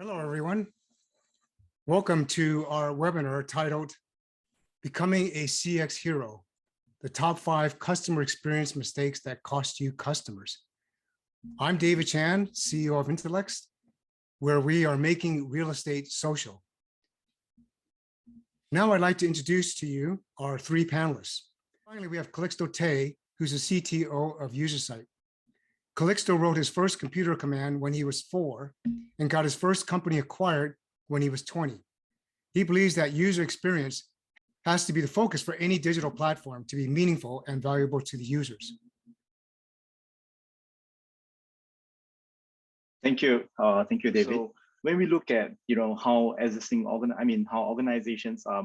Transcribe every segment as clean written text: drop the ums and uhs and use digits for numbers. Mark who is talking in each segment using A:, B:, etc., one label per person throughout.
A: Hello, everyone. Welcome to our webinar titled Becoming a CX Hero, the top 5 customer experience mistakes that cost you customers. I'm David Chan, CEO of Intellext, where we are making real estate social. Now I'd like to introduce to you our 3 panelists. Finally, we have Calixto Tay, who's the CTO of UserSight. Calixto wrote his first computer command when he was 4 and got his first company acquired when he was 20. He believes that user experience has to be the focus for any digital platform to be meaningful and valuable to the users.
B: Thank you, David. So when we look at how existing how organizations are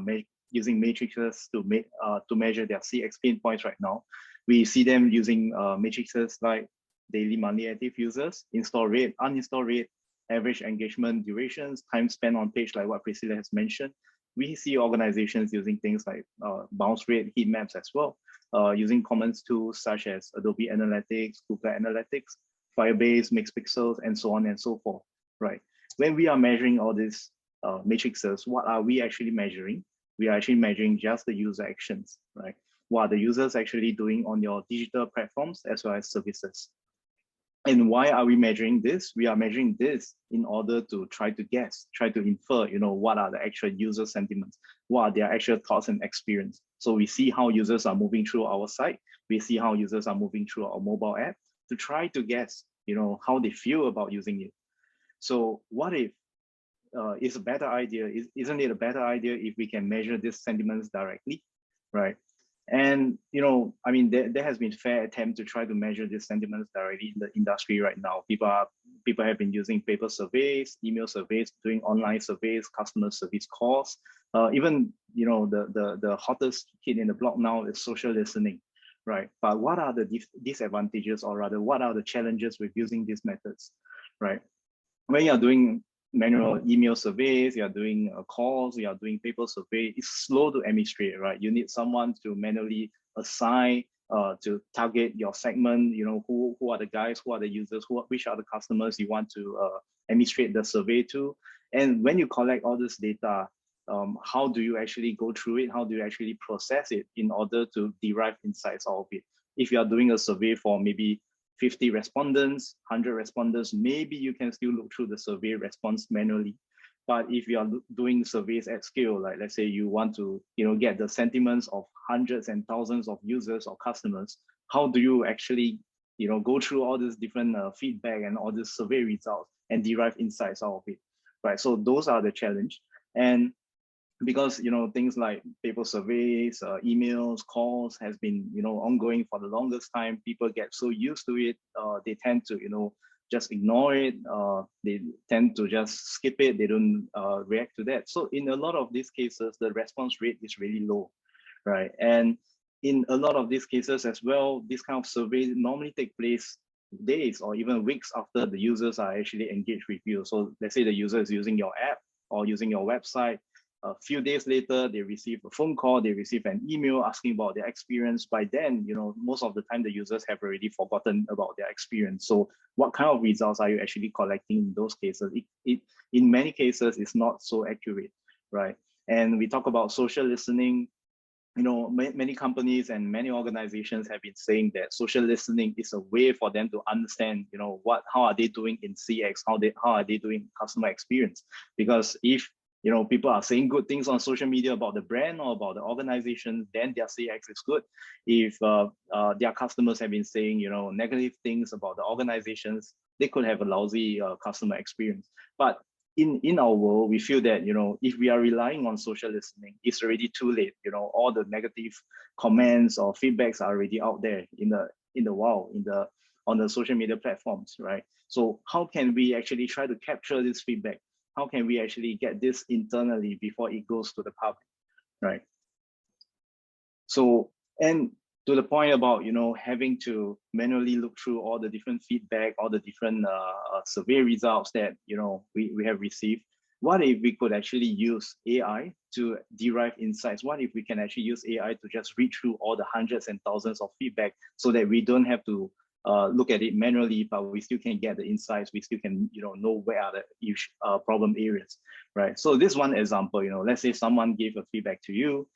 B: using matrices to measure their CX pain points right now, we see them using matrices like daily monthly active users, install rate, uninstall rate, average engagement durations, time spent on page, like what Priscilla has mentioned. We see organizations using things like bounce rate, heat maps as well, using common tools such as Adobe Analytics, Google Analytics, Firebase, Mixed Pixels, and so on and so forth, right? When we are measuring all these matrices, what are we actually measuring? We are actually measuring just the user actions, right? What are the users actually doing on your digital platforms as well as services? And why are we measuring this? We are measuring this in order to try to guess, try to infer, what are the actual user sentiments, what are their actual thoughts and experience. So we see how users are moving through our site. We see how users are moving through our mobile app to try to guess, how they feel about using it. So what if it's a better idea? Isn't it a better idea if we can measure these sentiments directly, right? And there has been fair attempt to try to measure these sentiments directly in the industry right now. People have been using paper surveys, email surveys, doing online surveys, customer service calls. Even the hottest hit in the block now is social listening, right? But what are the disadvantages, or rather, what are the challenges with using these methods, right? When you're doing manual email surveys, you are doing calls, you are doing paper survey, it's slow to administrate, right? You need someone to manually assign, to target your segment, who are the guys, who are the users, which are the customers you want to administrate the survey to. And when you collect all this data, how do you actually go through it? How do you actually process it in order to derive insights out of it? If you are doing a survey for maybe 50 respondents, 100 respondents, maybe you can still look through the survey response manually. But if you are doing surveys at scale, like let's say you want to get the sentiments of hundreds and thousands of users or customers, how do you actually go through all this different feedback and all this survey results and derive insights out of it, right? So those are the challenge. And because things like paper surveys, emails, calls has been ongoing for the longest time, people get so used to it, they tend to just ignore it, they tend to just skip it, they don't react to that. So in a lot of these cases, the response rate is really low, right? And in a lot of these cases as well, this kind of surveys normally take place days or even weeks after the users are actually engaged with you. So let's say the user is using your app or using your website. A few days later, they receive a phone call, they receive an email asking about their experience. By then, most of the time the users have already forgotten about their experience. So what kind of results are you actually collecting in those cases? In many cases, it's not so accurate, right? And we talk about social listening. Many companies and many organizations have been saying that social listening is a way for them to understand, how are they doing in CX, how are they doing customer experience? Because if people are saying good things on social media about the brand or about the organization, then their CX is good. If their customers have been saying, negative things about the organizations, they could have a lousy customer experience. But in our world, we feel that, if we are relying on social listening, it's already too late. All the negative comments or feedbacks are already out there in the wild, on the social media platforms, right? So how can we actually try to capture this feedback? How can we actually get this internally before it goes to the public, right? So, and to the point about, having to manually look through all the different feedback, all the different survey results that, we have received, what if we could actually use AI to derive insights? What if we can actually use AI to just read through all the hundreds and thousands of feedback so that we don't have to look at it manually, but we still can get the insights. We still can, know where are the problem areas, right? So this one example, let's say someone gave a feedback to you.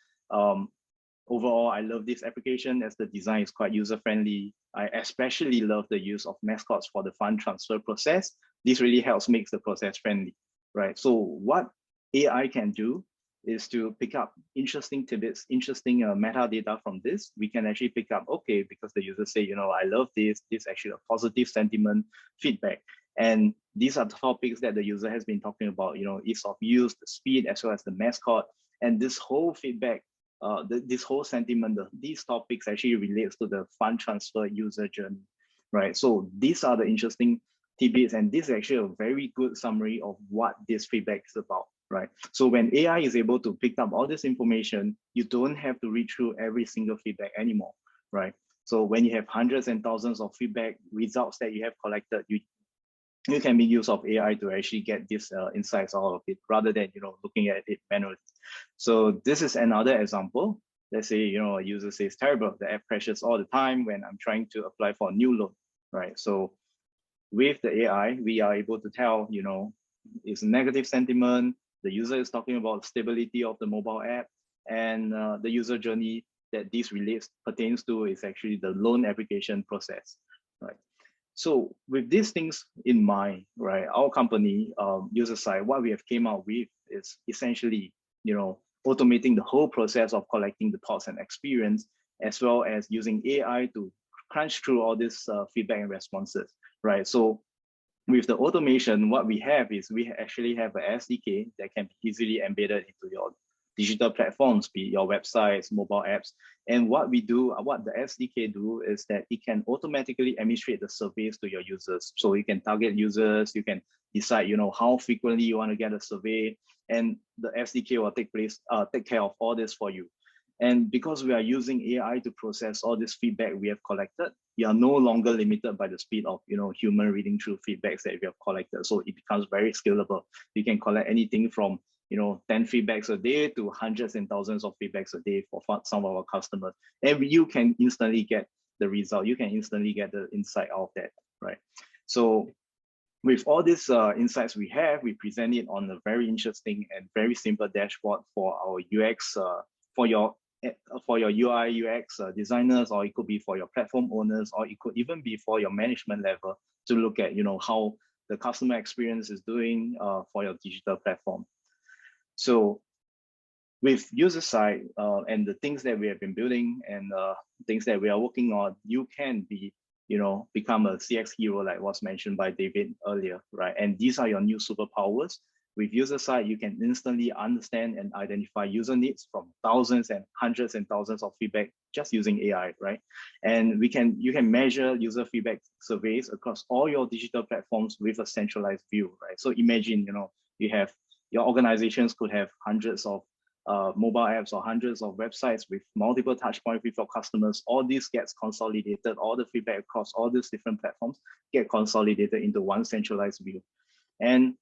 B: Overall, I love this application as the design is quite user-friendly. I especially love the use of mascots for the fund transfer process. This really helps make the process friendly, right? So what AI can do is to pick up interesting tidbits, interesting metadata from this. We can actually pick up, okay, because the user say, I love this actually a positive sentiment feedback. And these are the topics that the user has been talking about, ease of use, the speed, as well as the mascot. And this whole feedback, this whole sentiment, these topics actually relates to the fund transfer user journey, right? So these are the interesting tidbits, and this is actually a very good summary of what this feedback is about, right? So when AI is able to pick up all this information, you don't have to read through every single feedback anymore, right? So when you have hundreds and thousands of feedback results that you have collected, you can make use of AI to actually get these insights out of it, rather than looking at it manually. So this is another example. Let's say a user says, terrible, the app crashes all the time when I'm trying to apply for a new loan, right? So with the AI, we are able to tell, it's a negative sentiment. The user is talking about stability of the mobile app, and the user journey that this pertains to is actually the loan application process, right? So with these things in mind, right, our company, UserSight, what we have came out with is essentially, automating the whole process of collecting the thoughts and experience, as well as using AI to crunch through all this feedback and responses, right? So with the automation, what we have is we actually have a SDK that can be easily embedded into your digital platforms, be it your websites, mobile apps. And what the SDK do is that it can automatically administrate the surveys to your users. So you can target users, you can decide, how frequently you want to get a survey, and the SDK will take care of all this for you. And because we are using AI to process all this feedback we have collected, we are no longer limited by the speed of human reading through feedbacks that we have collected. So it becomes very scalable. You can collect anything from 10 feedbacks a day to hundreds and thousands of feedbacks a day for some of our customers. And you can instantly get the result. You can instantly get the insight out of that, right? So with all these insights we present it on a very interesting and very simple dashboard for our UX, for your UI UX designers, or it could be for your platform owners, or it could even be for your management level to look at how the customer experience is doing for your digital platform. So with UserSide and the things that we have been building and things that we are working on, you can become a CX hero, like was mentioned by David earlier, right? And these are your new superpowers. With UserSide, you can instantly understand and identify user needs from thousands and hundreds and thousands of feedback just using AI, right? And you can measure user feedback surveys across all your digital platforms with a centralized view, right? So imagine, you have your organizations could have hundreds of mobile apps or hundreds of websites with multiple touch points with your customers. All this gets consolidated, all the feedback across all these different platforms get consolidated into one centralized view. And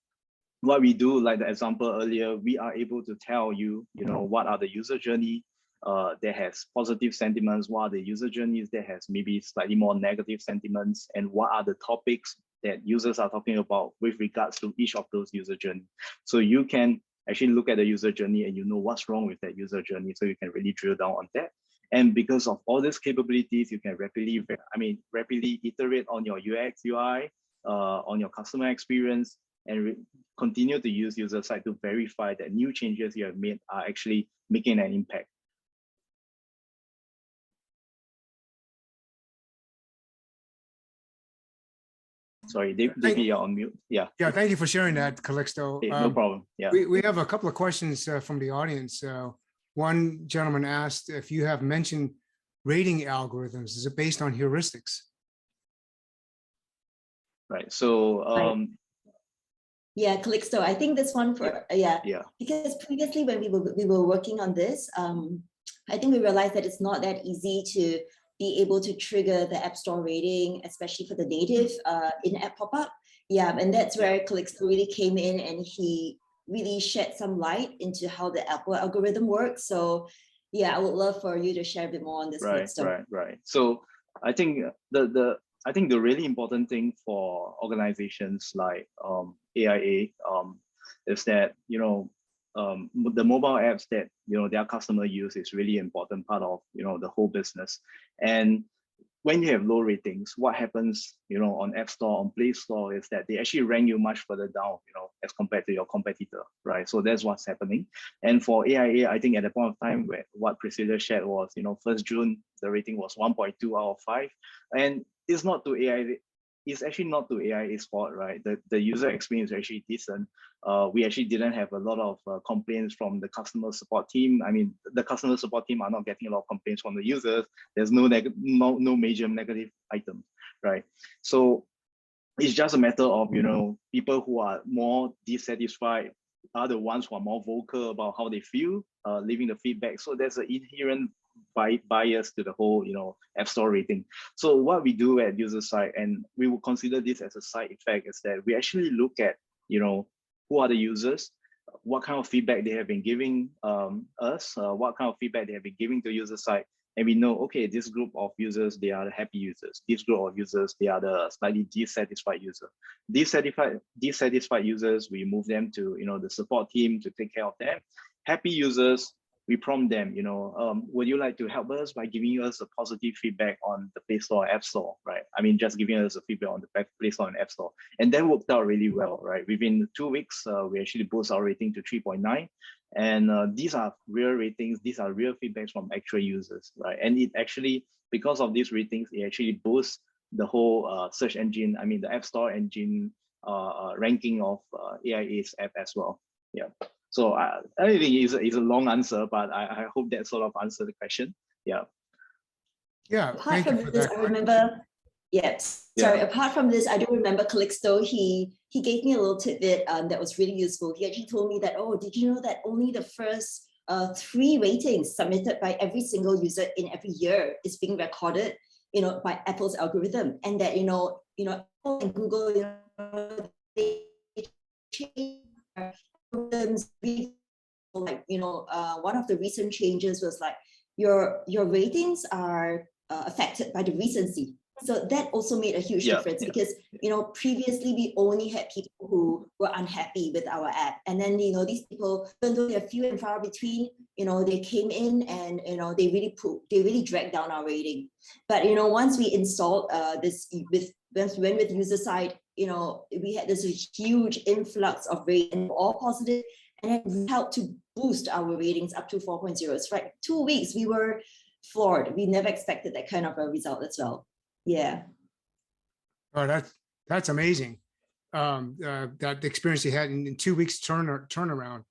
B: what we do, like the example earlier, we are able to tell you, what are the user journey that has positive sentiments, what are the user journeys that has maybe slightly more negative sentiments, and what are the topics that users are talking about with regards to each of those user journey. So you can actually look at the user journey and what's wrong with that user journey, so you can really drill down on that. And because of all these capabilities, you can rapidly iterate on your UX, UI, on your customer experience, and continue to use UserSight to verify that new changes you have made are actually making an impact. Sorry, David, you're on mute. Yeah.
A: Yeah, thank you for sharing that, Calixto.
B: No problem. Yeah.
A: We have a couple of questions from the audience. One gentleman asked if you have mentioned rating algorithms. Is it based on heuristics?
B: Right. So
C: yeah, Calixto, I think this one for because previously when we were working on this, I think we realized that it's not that easy to be able to trigger the App Store rating, especially for the native in-app pop-up. Yeah, and that's where Calixto really came in, and he really shed some light into how the Apple algorithm works. So yeah, I would love for you to share a bit more on this, Calixto.
B: Right. So I think the I think the really important thing for organizations like AIA is that, the mobile apps that, their customer use is really important part of, the whole business. And when you have low ratings, what happens, on App Store, on Play Store, is that they actually rank you much further down, as compared to your competitor, right? So that's what's happening. And for AIA, I think at the point of time where what Priscilla shared was, 1st June, the rating was 1.2 out of 5. And it's not to AIA, it's actually not to AIA's fault, right? The user experience is actually decent. We actually didn't have a lot of complaints from the customer support team. I mean, the customer support team are not getting a lot of complaints from the users. There's no major negative items, right? So it's just a matter of, people who are more dissatisfied are the ones who are more vocal about how they feel, leaving the feedback. So there's an inherent bias to the whole, App Store rating. So what we do at UserSight, and we will consider this as a side effect, is that we actually look at, who are the users, what kind of feedback they have been giving us, what kind of feedback they have been giving to UserSight, and we know, okay, this group of users, they are the happy users. This group of users, they are the slightly dissatisfied users. Dissatisfied users, we move them to, the support team to take care of them. Happy users, we prompt them, would you like to help us by giving us a positive feedback on the Play Store, App Store, right? I mean, just giving us a feedback on the Play Store and App Store. And that worked out really well, right? Within 2 weeks, we actually boost our rating to 3.9. And these are real ratings. These are real feedbacks from actual users, right? And it actually, because of these ratings, it actually boosts the whole search engine, I mean, the App Store engine ranking of AIA's app as well. Yeah. So I think it's a long answer, but I hope that sort of answered the question. Yeah.
A: Yeah.
C: Apart from this, I remember, sorry, apart from this, I do remember Calixto, he gave me a little tidbit that was really useful. He actually told me that, oh, did you know that only the first 3 ratings submitted by every single user in every year is being recorded, by Apple's algorithm, and that, Apple and Google, they change algorithms, like, one of the recent changes was like your ratings are affected by the recency. So that also made a huge difference because, previously we only had people who were unhappy with our app. And then, these people, even though they're few and far between, they came in and, they really dragged down our rating. But, once we installed this with UserSide, we had this huge influx of ratings, all positive, and it helped to boost our ratings up to 4.0. It's like 2 weeks, we were floored. We never expected that kind of a result as well. Yeah.
A: Oh, that's amazing. That experience you had in 2 weeks turnaround.